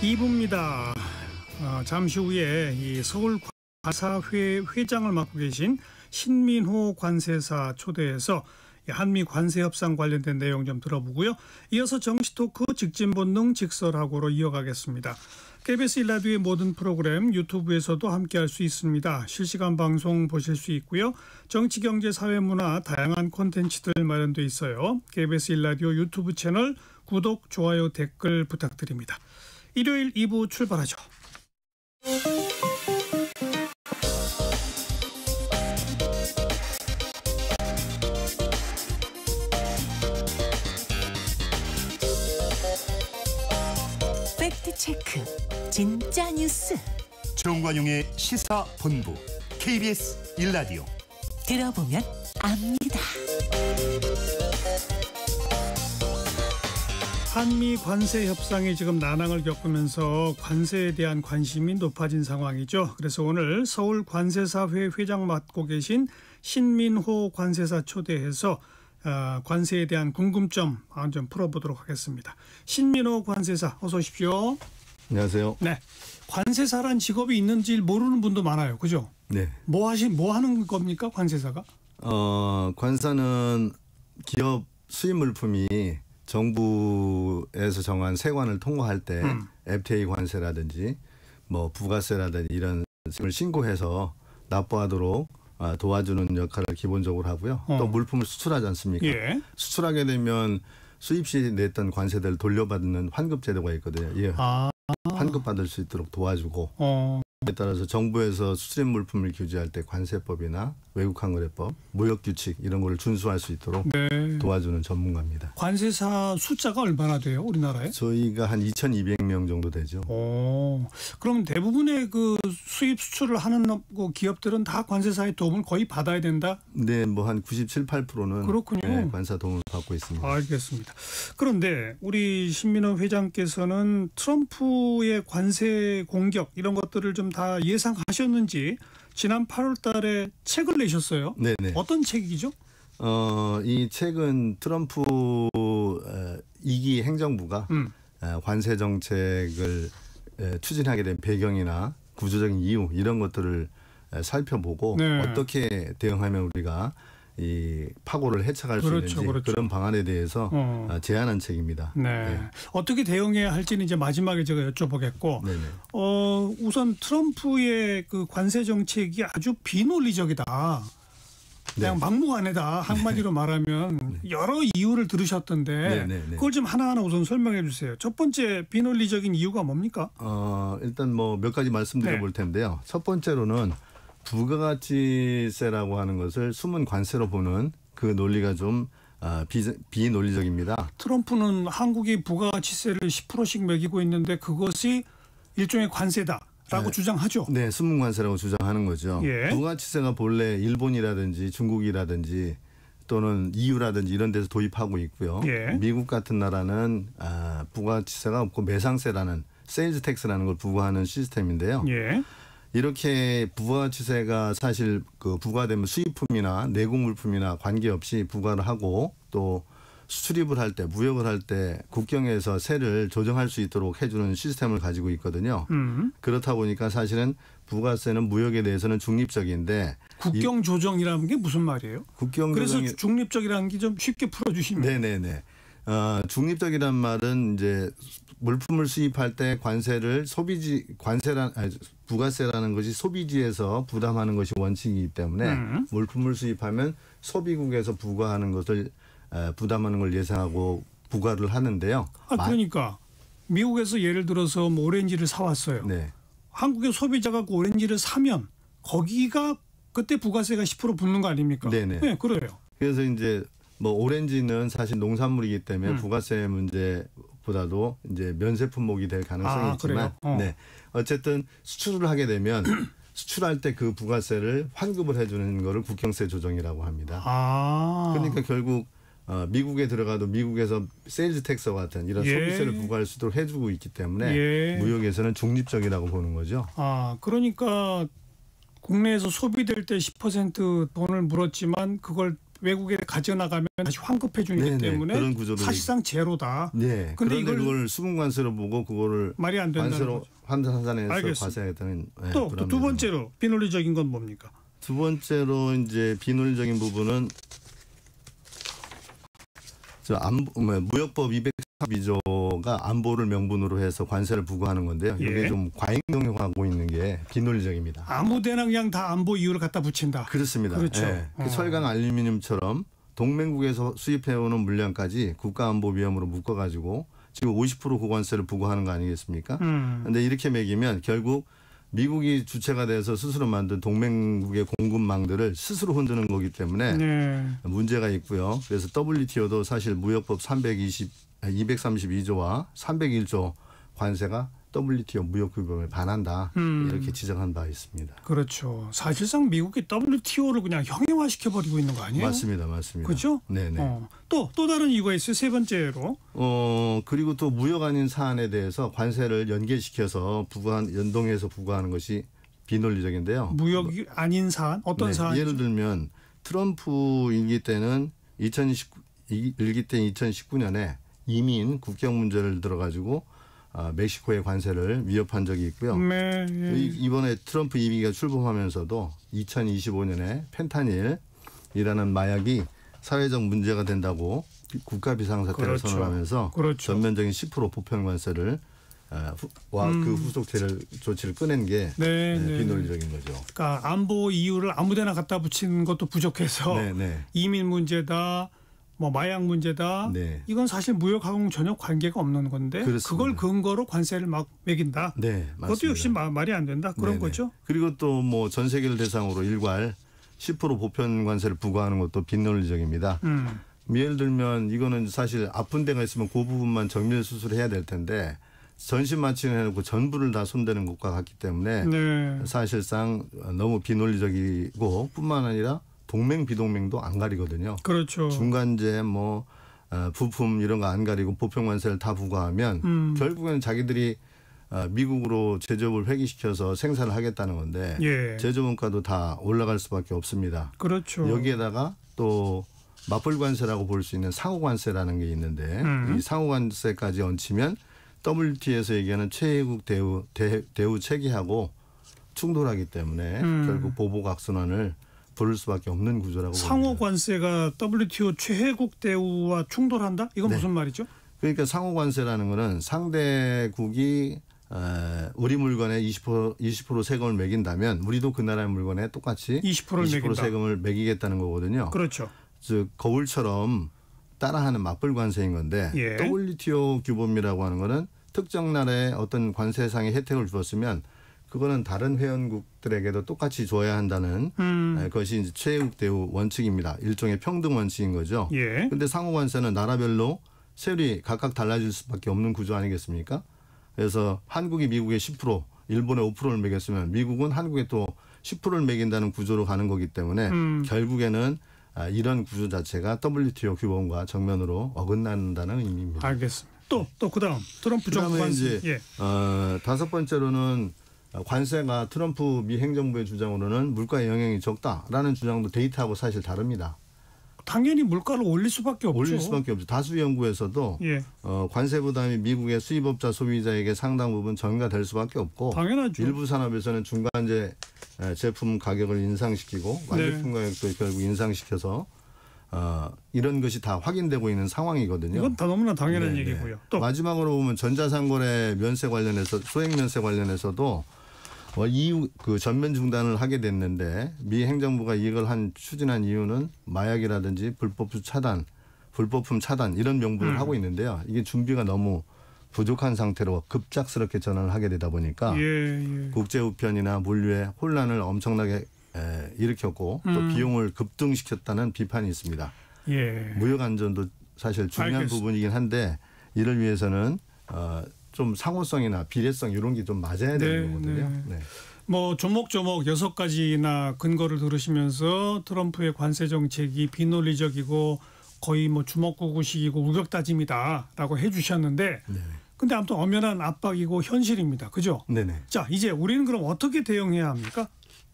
2부입니다. 잠시 후에 이 서울 관사회 회장을 맡고 계신 신민호 관세사 초대해서 한미 관세 협상 관련된 내용 좀 들어보고요. 이어서 정치 토크 직진 본능 직설하고로 이어가겠습니다. KBS 1라디오의 모든 프로그램 유튜브에서도 함께할 수 있습니다. 실시간 방송 보실 수 있고요. 정치, 경제, 사회, 문화 다양한 콘텐츠들 마련돼 있어요. KBS 1라디오 유튜브 채널 구독, 좋아요, 댓글 부탁드립니다. 일요일 2부 출발하죠. 팩트체크 진짜 뉴스 정관용의 시사본부 KBS 1라디오 들어보면 압니다. 한미 관세 협상이 지금 난항을 겪으면서 관세에 대한 관심이 높아진 상황이죠. 그래서 오늘 서울 관세사회 회장 맡고 계신 신민호 관세사 초대해서 관세에 대한 궁금점 좀 풀어보도록 하겠습니다. 신민호 관세사 어서 오십시오. 안녕하세요. 네, 관세사란 직업이 있는지 모르는 분도 많아요. 그죠? 네. 뭐 하는 겁니까, 관세사가? 관사는 기업 수입 물품이 정부에서 정한 세관을 통과할 때 FTA 관세라든지 뭐 부가세라든지 이런 걸 신고해서 납부하도록 도와주는 역할을 기본적으로 하고요. 또 물품을 수출하지 않습니까? 예. 수출하게 되면 수입 시 냈던 관세들을 돌려받는 환급 제도가 있거든요. 예. 환급받을 수 있도록 도와주고 그에 따라서 정부에서 수출입 물품을 규제할 때 관세법이나 외국환거래법, 무역규칙 이런 거를 준수할 수 있도록 도와주는 전문가입니다. 관세사 숫자가 얼마나 돼요, 우리나라에? 저희가 한 2,200명 정도 되죠. 그럼 대부분의 그 수입 수출을 하는 기업들은 다 관세사의 도움을 거의 받아야 된다? 네, 뭐 한 97, 8%는 그렇군요. 네, 관사 도움을 받고 있습니다. 알겠습니다. 그런데 우리 신민호 회장께서는 트럼프의 관세 공격 이런 것들을 좀 다 예상하셨는지 지난 8월 달에 책을 내셨어요. 네네. 어떤 책이죠? 이 책은 트럼프 2기 행정부가 관세 정책을 추진하게 된 배경이나 구조적인 이유 이런 것들을 살펴보고 어떻게 대응하면 우리가 이 파고를 헤쳐갈 수 있는지 그런 방안에 대해서 제안한 책입니다. 네. 어떻게 대응해야 할지는 이제 마지막에 제가 여쭤보겠고, 우선 트럼프의 그 관세 정책이 아주 비논리적이다. 그냥 막무가내다. 한마디로 말하면 여러 이유를 들으셨던데 그걸 좀 하나하나 우선 설명해 주세요. 첫 번째 비논리적인 이유가 뭡니까? 일단 뭐 몇 가지 말씀드려 볼 텐데요. 첫 번째로는 부가가치세라고 하는 것을 숨은 관세로 보는 그 논리가 좀 비논리적입니다. 트럼프는 한국이 부가가치세를 10%씩 매기고 있는데 그것이 일종의 관세다라고 주장하죠. 네, 숨은 관세라고 주장하는 거죠. 부가가치세가 본래 일본이라든지 중국이라든지 또는 EU라든지 이런 데서 도입하고 있고요. 미국 같은 나라는 부가가치세가 없고 매상세라는 세일즈 텍스라는 걸 부과하는 시스템인데요. 이렇게 부가가치세가 사실 그 부과되면 수입품이나 내국 물품이나 관계없이 부과를 하고 또 수출입을 할 때 무역을 할 때 국경에서 세를 조정할 수 있도록 해주는 시스템을 가지고 있거든요. 그렇다 보니까 사실은 부가세는 무역에 대해서는 중립적인데 국경 조정이라는 게 무슨 말이에요? 국경 그래서 조정이... 중립적이라는 게 좀 쉽게 풀어주시면. 네네네. 중립적이란 말은 이제 물품을 수입할 때 관세를 부가세라는 것이 소비지에서 부담하는 것이 원칙이기 때문에 물품을 수입하면 소비국에서 부과하는 것을 부담하는 걸 예상하고 부과를 하는데요. 그러니까 미국에서 예를 들어서 뭐 오렌지를 사왔어요. 한국의 소비자가 그 오렌지를 사면 거기가 그때 부가세가 10% 붙는 거 아닙니까? 네, 그래요. 그래서 이제 뭐 오렌지는 사실 농산물이기 때문에 부가세 문제보다도 이제 면세 품목이 될 가능성이 있지만, 어쨌든 수출을 하게 되면 수출할 때 그 부가세를 환급을 해주는 거를 국경세 조정이라고 합니다. 그러니까 결국 미국에 들어가도 미국에서 세일즈 텍스와 같은 이런 소비세를 부과할 수 있도록 해주고 있기 때문에 무역에서는 중립적이라고 보는 거죠. 그러니까 국내에서 소비될 때 10% 돈을 물었지만 그걸 외국에 가져나가면 다시 환급해 주기 때문에 그런 구조로 사실상 제로다. 네. 그런데 이걸 수분 관세로 보고 그거를 말이 안 된다는 거죠. 환산해서 과세하겠다는. 또 두 번째로 비논리적인 건 뭡니까? 두 번째로 이제 비논리적인 부분은 무역법 232조가 안보를 명분으로 해서 관세를 부과하는 건데요. 이게 좀 과잉 적용하고 있는 게 비논리적입니다. 아무데나 그냥 다 안보 이유를 갖다 붙인다. 그렇습니다. 그렇죠. 철강 알루미늄처럼 동맹국에서 수입해오는 물량까지 국가안보위험으로 묶어가지고 지금 50% 고관세를 부과하는 거 아니겠습니까? 그런데 이렇게 매기면 결국 미국이 주체가 돼서 스스로 만든 동맹국의 공급망들을 스스로 흔드는 거기 때문에 문제가 있고요. 그래서 WTO도 사실 무역법 232조와 301조 관세가 WTO 무역규범에 반한다 이렇게 지적한 바 있습니다. 그렇죠. 사실상 미국이 WTO를 그냥 형용화시켜버리고 있는 거 아니에요? 맞습니다. 그렇죠? 네네. 또 다른 이유가 있어요. 세 번째로. 그리고 또 무역 아닌 사안에 대해서 관세를 연계시켜서 연동해서 부과하는 것이 비논리적인데요. 무역 아닌 사안? 어떤 사안? 예를 들면 트럼프 일기 때는 2019년에 이민 국경 문제를 들어가지고 멕시코의 관세를 위협한 적이 있고요. 이번에 트럼프 임기가 출범하면서도 2025년에 펜타닐이라는 마약이 사회적 문제가 된다고 국가 비상사태를 선언하면서 전면적인 10% 보편 관세를 그 후속 조치를 꺼낸 게 비논리적인 거죠. 그러니까 안보 이유를 아무데나 갖다 붙이는 것도 부족해서 이민 문제다. 뭐 마약 문제다. 이건 사실 무역하고는 전혀 관계가 없는 건데 그걸 근거로 관세를 막 매긴다. 그것도 역시 말이 안 된다. 그런 거죠. 그리고 또 뭐 전 세계를 대상으로 일괄 10% 보편 관세를 부과하는 것도 비논리적입니다. 예를 들면 이거는 사실 아픈 데가 있으면 그 부분만 정밀 수술을 해야 될 텐데 전신 마취를 해놓고 전부를 다 손대는 것과 같기 때문에 사실상 너무 비논리적이고 뿐만 아니라 동맹 비동맹도 안 가리거든요. 그렇죠. 중간재 부품 이런 거 안 가리고 보편 관세를 다 부과하면 결국에는 자기들이 미국으로 제조업을 회귀시켜서 생산을 하겠다는 건데 제조 원가도 다 올라갈 수밖에 없습니다. 그렇죠. 여기에다가 또 맞불 관세라고 볼 수 있는 상호 관세라는 게 있는데 이 상호 관세까지 얹히면 WTO에서 얘기하는 최혜국 대우 체계하고 충돌하기 때문에 결국 보복악순환을 부를 수밖에 없는 구조라고 상호 봅니다. 관세가 WTO 최혜국 대우와 충돌한다? 이건 무슨 말이죠? 그러니까 상호 관세라는 거는 상대국이 우리 물건에 20% 세금을 매긴다면 우리도 그 나라의 물건에 똑같이 20% 세금을 매기겠다는 거거든요. 그렇죠. 즉 거울처럼 따라하는 맞불 관세인 건데 WTO 규범이라고 하는 거는 특정 나라에 어떤 관세상의 혜택을 주었으면 그거는 다른 회원국들에게도 똑같이 줘야 한다는 것이 이제 최혜국 대우 원칙입니다. 일종의 평등 원칙인 거죠. 그런데 상호 관세는 나라별로 세율이 각각 달라질 수밖에 없는 구조 아니겠습니까? 그래서 한국이 미국에 10%, 일본에 5%를 매겼으면 미국은 한국에 또 10%를 매긴다는 구조로 가는 거기 때문에 결국에는 이런 구조 자체가 WTO 규범과 정면으로 어긋난다는 의미입니다. 알겠습니다. 또 그다음 트럼프 정부 관세. 다섯 번째로는 관세가 트럼프 미 행정부의 주장으로는 물가의 영향이 적다라는 주장도 데이터하고 사실 다릅니다. 당연히 물가를 올릴 수밖에 없죠. 올릴 수밖에 없죠. 다수 연구에서도 관세 부담이 미국의 수입업자 소비자에게 상당 부분 전가될 수밖에 없고 당연하죠. 일부 산업에서는 중간재 제품 가격을 인상시키고 완제품 가격도 결국 인상시켜서 이런 것이 다 확인되고 있는 상황이거든요. 이건 다 너무나 당연한 얘기고요. 또 마지막으로 보면 전자상거래 면세 관련해서 소액 면세 관련해서도 이후 그 전면 중단을 하게 됐는데 미 행정부가 이걸 추진한 이유는 마약이라든지 불법품 차단 이런 명분을 하고 있는데요. 이게 준비가 너무 부족한 상태로 급작스럽게 전환을 하게 되다 보니까 국제 우편이나 물류에 혼란을 엄청나게 일으켰고 또 비용을 급등시켰다는 비판이 있습니다. 무역 안전도 사실 중요한 부분이긴 한데 이를 위해서는 좀 상호성이나 비례성 이런 게 좀 맞아야 되는 거거든요. 뭐 조목조목 6가지나 근거를 들으시면서 트럼프의 관세 정책이 비논리적이고 거의 뭐 주먹구구식이고 우격다짐이다라고 해주셨는데 근데 아무튼 엄연한 압박이고 현실입니다. 그죠? 자, 이제 우리는 그럼 어떻게 대응해야 합니까?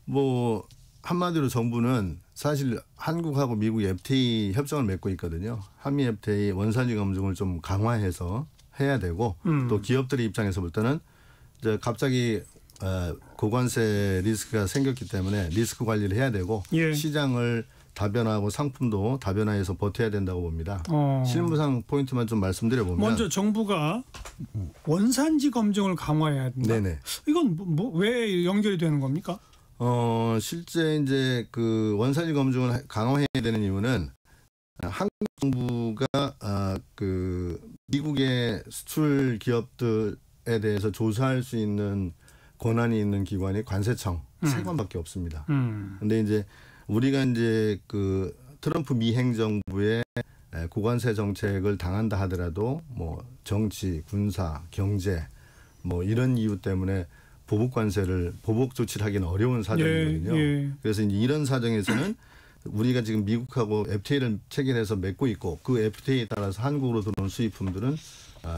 뭐 한마디로 정부는 사실 한국하고 미국이 FTA 협정을 맺고 있거든요. 한미 FTA 원산지 검증을 좀 강화해서 해야 되고 또 기업들의 입장에서 볼 때는 이제 갑자기 고관세 리스크가 생겼기 때문에 리스크 관리를 해야 되고 예. 시장을 다변화하고 상품도 다변화해서 버텨야 된다고 봅니다. 실무상 포인트만 좀 말씀드려보면 먼저 정부가 원산지 검증을 강화해야 된다. 네네. 이건 왜 연결이 되는 겁니까? 실제 이제 그 원산지 검증을 강화해야 되는 이유는 한국 정부가 그 미국의 수출 기업들에 대해서 조사할 수 있는 권한이 있는 기관이 관세청 세 건밖에 없습니다. 근데 이제 우리가 이제 그 트럼프 미 행정부의 고관세 정책을 당한다 하더라도 뭐 정치, 군사, 경제 뭐 이런 이유 때문에 보복 조치를 하기는 어려운 사정이거든요. 예. 그래서 이제 이런 사정에서는 우리가 지금 미국하고 FTA를 체결해서 맺고 있고 그 FTA에 따라서 한국으로 들어온 수입품들은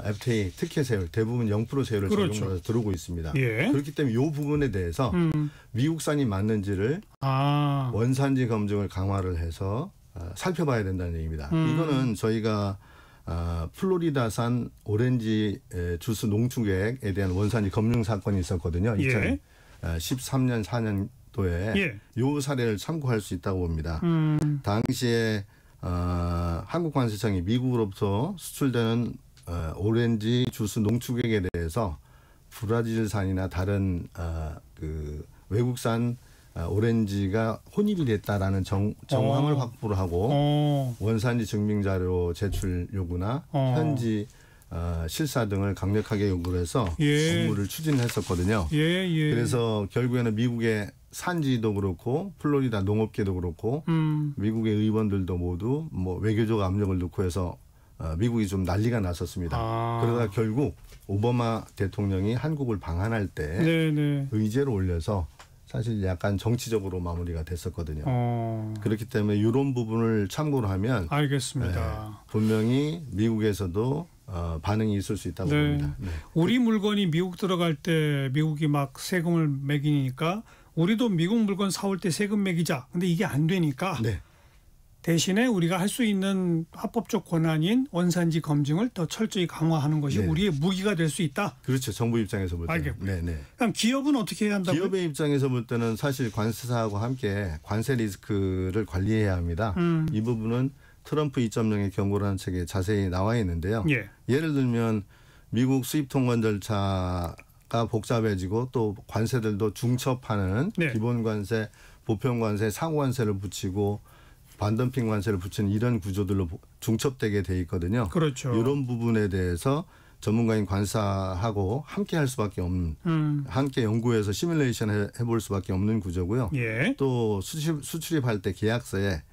FTA 특혜 세율 대부분 0% 세율을 그렇죠. 적용해서 들어오고 있습니다. 예. 그렇기 때문에 이 부분에 대해서 미국산이 맞는지를 원산지 검증을 강화를 해서 살펴봐야 된다는 얘기입니다. 이거는 저희가 플로리다산 오렌지 주스 농축액에 대한 원산지 검증 사건이 있었거든요. 예. 2013년 4년도에 예. 이 사례를 참고할 수 있다고 봅니다. 당시에 한국 관세청이 미국으로부터 수출되는 오렌지 주스 농축액에 대해서 브라질산이나 다른 그 외국산 오렌지가 혼입이 됐다라는 정황을 확보를 하고 원산지 증빙 자료 제출 요구나 현지 실사 등을 강력하게 요구를 해서 업무를 추진했었거든요. 그래서 결국에는 미국의 산지도 그렇고 플로리다 농업계도 그렇고 미국의 의원들도 모두 뭐 외교적 압력을 넣고 해서 미국이 좀 난리가 났었습니다. 그러다 결국 오바마 대통령이 한국을 방한할 때 의제를 올려서 사실 약간 정치적으로 마무리가 됐었거든요. 그렇기 때문에 이런 부분을 참고로 하면 알겠습니다. 분명히 미국에서도 반응이 있을 수 있다고 봅니다. 네. 우리 물건이 미국 들어갈 때 미국이 막 세금을 매기니까 우리도 미국 물건 사올 때 세금 매기자. 근데 이게 안 되니까 대신에 우리가 할 수 있는 합법적 권한인 원산지 검증을 더 철저히 강화하는 것이 우리의 무기가 될 수 있다. 그렇죠. 정부 입장에서 볼 때는. 알겠고요. 그럼 기업은 어떻게 해야 한다고요? 기업의 입장에서 볼 때는 사실 관세사하고 함께 관세 리스크를 관리해야 합니다. 이 부분은 트럼프 2.0의 경고라는 책에 자세히 나와 있는데요. 예를 들면 미국 수입 통관 절차가 복잡해지고 또 관세들도 중첩하는 기본 관세, 보편 관세, 상호 관세를 붙이고 반덤핑 관세를 붙이는 이런 구조들로 중첩되게 돼 있거든요. 그렇죠. 이런 부분에 대해서 전문가인 관사하고 함께 할 수밖에 없는 함께 연구해서 시뮬레이션 해볼 수밖에 없는 구조고요. 또 수출입할 때 계약서에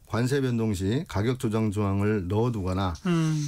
관세 변동 시 가격 조정 조항을 넣어두거나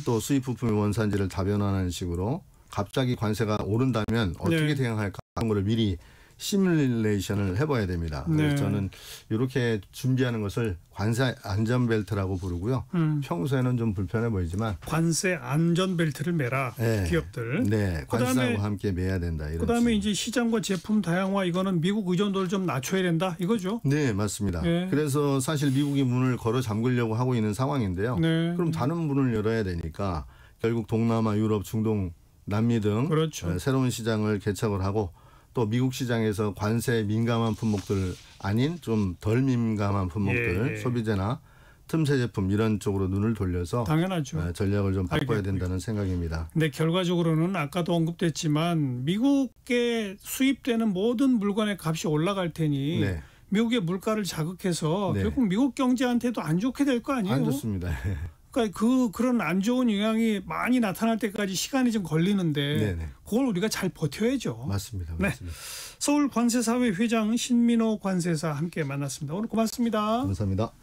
또 수입 부품의 원산지를 다변화하는 식으로 갑자기 관세가 오른다면 어떻게 대응할까 하는 거를 미리 시뮬레이션을 해봐야 됩니다. 그래서 저는 이렇게 준비하는 것을 관세 안전벨트라고 부르고요. 평소에는 좀 불편해 보이지만 관세 안전벨트를 매라 기업들. 관세하고 함께 매야 된다. 그다음에 이제 시장과 제품 다양화 이거는 미국 의존도를 좀 낮춰야 된다 이거죠. 네, 맞습니다. 그래서 사실 미국이 문을 걸어 잠그려고 하고 있는 상황인데요. 그럼 다른 문을 열어야 되니까 결국 동남아, 유럽, 중동, 남미 등 새로운 시장을 개척을 하고 또 미국 시장에서 관세에 민감한 품목들 아닌 좀 덜 민감한 품목들 소비재나 틈새 제품 이런 쪽으로 눈을 돌려서 당연하죠. 전략을 좀 바꿔야 된다는 생각입니다. 근데 결과적으로는 아까도 언급됐지만 미국에 수입되는 모든 물건의 값이 올라갈 테니 미국의 물가를 자극해서 결국 미국 경제한테도 안 좋게 될 거 아니에요? 안 좋습니다. 그러니까 그런 안 좋은 영향이 많이 나타날 때까지 시간이 좀 걸리는데 그걸 우리가 잘 버텨야죠. 맞습니다. 서울 관세사회 회장 신민호 관세사 함께 만났습니다. 오늘 고맙습니다. 감사합니다.